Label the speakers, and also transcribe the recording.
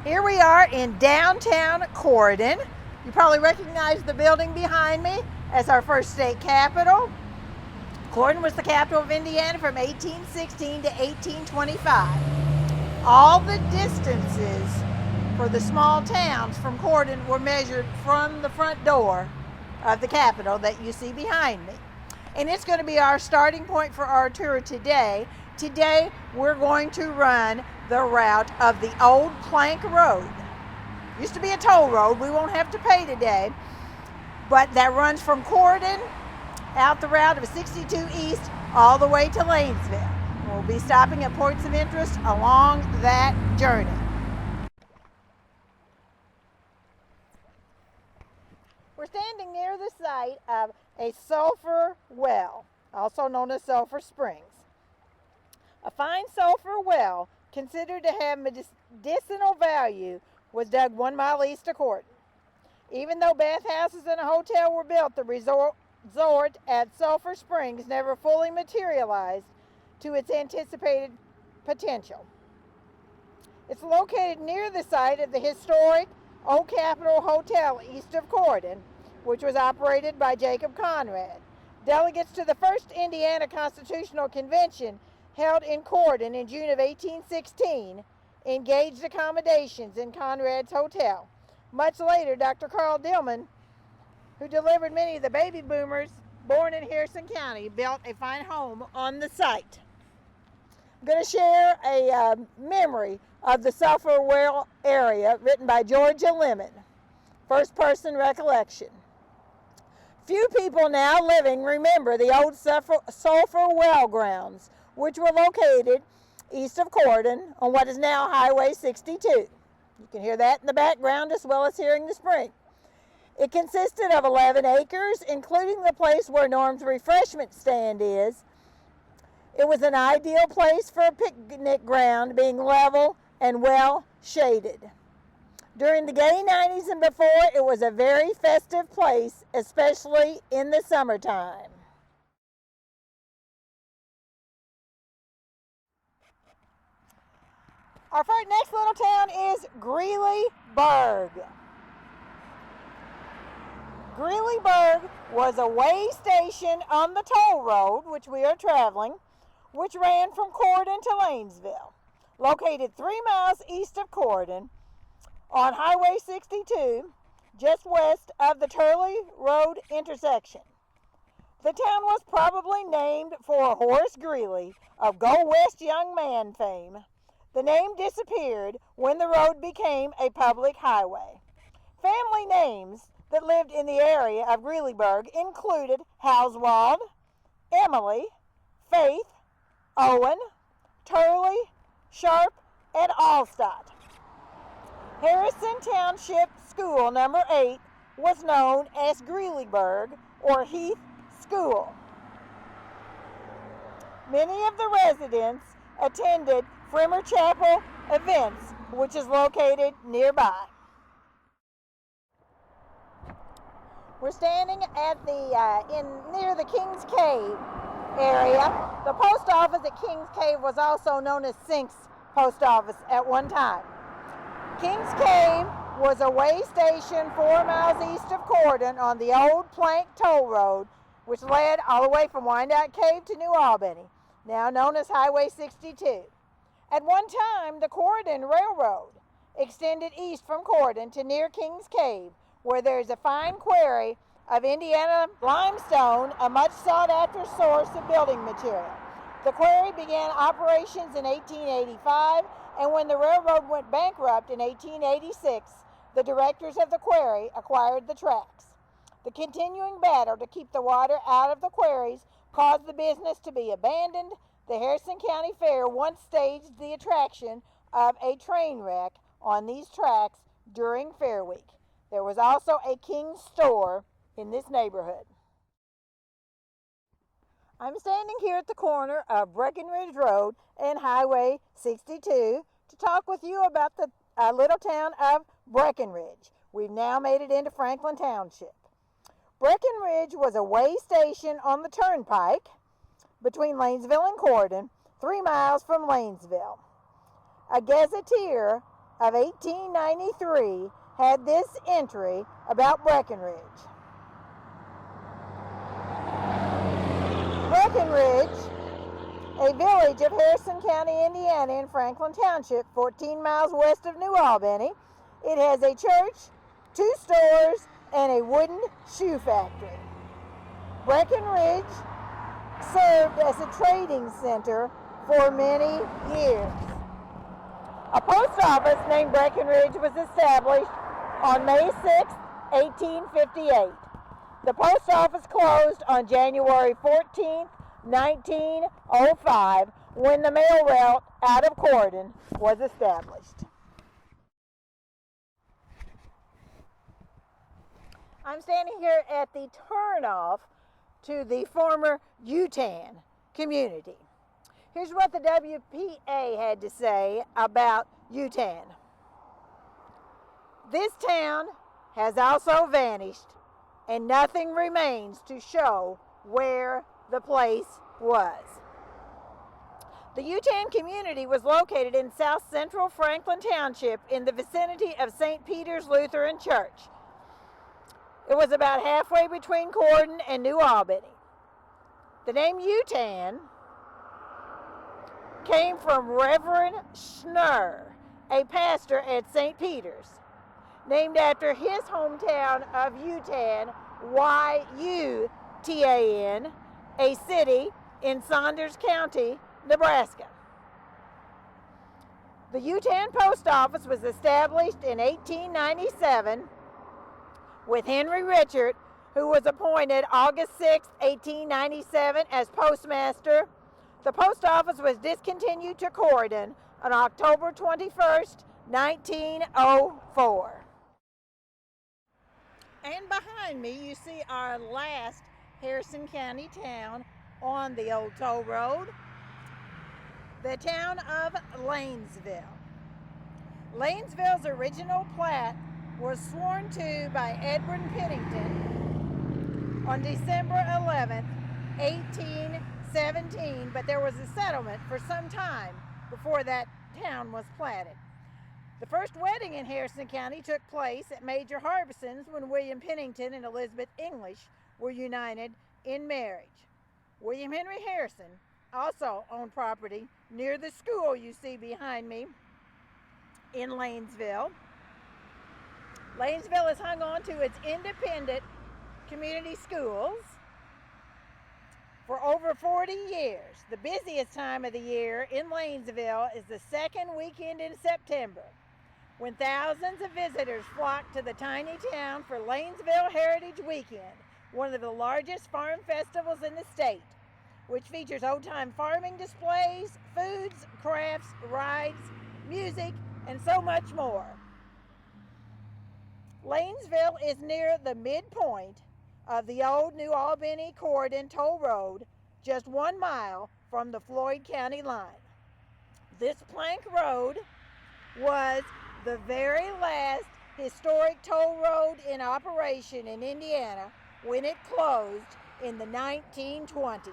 Speaker 1: Here we are in downtown Corydon. You probably recognize the building behind me as our first state capital. Corydon was the capital of Indiana from 1816 to 1825. All the distances for the small towns from Corydon were measured from the front door of the capital that you see behind me. And it's going to be our starting point for our tour today. Today, we're going to run the route of the old plank road. Used to be a toll road. We won't have to pay today. But that runs from Corydon out the route of 62 East all the way to Lanesville. We'll be stopping at points of interest along that journey. We're standing near the site of a sulfur well, also known as Sulphur Springs. A fine sulfur well, considered to have medicinal value, was dug 1 mile east of Corydon. Even though bathhouses and a hotel were built, the resort at Sulphur Springs never fully materialized to its anticipated potential. It's located near the site of the historic Old Capitol Hotel east of Corydon, which was operated by Jacob Conrad. Delegates to the first Indiana Constitutional Convention held in Corydon in June of 1816 engaged accommodations in Conrad's hotel. Much later, Dr. Carl Dillman, who delivered many of the baby boomers born in Harrison County, built a fine home on the site. I'm going to share a memory of the Sulphur Well area written by Georgia Lemon. First person recollection. Few people now living remember the old Sulphur Well grounds, which were located east of Corydon on what is now Highway 62. You can hear that in the background as well as hearing the spring. It consisted of 11 acres, including the place where Norm's refreshment stand is. It was an ideal place for a picnic ground, being level and well shaded. During the gay 90s and before, it was a very festive place, especially in the summertime. Our next little town is Greelyburg. Greelyburg was a way station on the toll road, which we are traveling, which ran from Corydon to Lanesville. Located 3 miles east of Corydon on Highway 62, just west of the Turley Road intersection. The town was probably named for Horace Greeley of Go West Young Man fame. The name disappeared when the road became a public highway. Family names that lived in the area of Greelyburg included Hauswald, Emily, Faith, Owen, Turley, Sharp, and Allstott. Harrison Township School number 8 was known as Greelyburg or Heath School. Many of the residents attended Frimmer Chapel events, which is located nearby. We're standing at near the King's Cave area. The post office at King's Cave was also known as Sink's Post Office at one time. King's Cave was a way station 4 miles east of Corydon on the old plank toll road, which led all the way from Wyandotte Cave to New Albany, now known as Highway 62. At one time, the Corydon Railroad extended east from Corydon to near King's Cave, where there is a fine quarry of Indiana limestone, a much sought-after source of building material. The quarry began operations in 1885, and when the railroad went bankrupt in 1886, the directors of the quarry acquired the tracks. The continuing battle to keep the water out of the quarries caused the business to be abandoned. The Harrison County Fair once staged the attraction of a train wreck on these tracks during Fair Week. There was also a King's store in this neighborhood. I'm standing here at the corner of Breckenridge Road and Highway 62 to talk with you about the little town of Breckenridge. We've now made it into Franklin Township. Breckenridge was a way station on the turnpike between Lanesville and Corydon, 3 miles from Lanesville. A gazetteer of 1893 had this entry about Breckenridge. Breckenridge, a village of Harrison County, Indiana in Franklin Township, 14 miles west of New Albany. It has a church, 2 stores, and a wooden shoe factory. Breckenridge served as a trading center for many years. A post office named Breckenridge was established on May 6, 1858. The post office closed on January 14, 1905, when the mail route out of Corydon was established. I'm standing here at the turnoff to the former Utan community. Here's what the WPA had to say about Utan. This town has also vanished, and nothing remains to show where the place was. The Utan community was located in south central Franklin Township in the vicinity of St. Peter's Lutheran Church. It was about halfway between Corydon and New Albany. The name Utan came from Reverend Schnurr, a pastor at St. Peter's, named after his hometown of Utan, Y-U-T-A-N, a city in Saunders County, Nebraska. The Utan Post Office was established in 1897 with Henry Richard, who was appointed August 6, 1897 as postmaster. The post office was discontinued to Corydon on October 21st, 1904. And behind me you see our last Harrison County town on the old toll road, the town of Lanesville. Lanesville's original plat was sworn to by Edward Pennington on December 11, 1817, but there was a settlement for some time before that town was platted. The first wedding in Harrison County took place at Major Harbison's when William Pennington and Elizabeth English were united in marriage. William Henry Harrison also owned property near the school you see behind me in Lanesville. Lanesville has hung on to its independent community schools for over 40 years. The busiest time of the year in Lanesville is the second weekend in September, when thousands of visitors flock to the tiny town for Lanesville Heritage Weekend, one of the largest farm festivals in the state, which features old-time farming displays, foods, crafts, rides, music, and so much more. Lanesville is near the midpoint of the old New Albany-Corydon toll road, just 1 mile from the Floyd County line. This plank road was the very last historic toll road in operation in Indiana when it closed in the 1920s.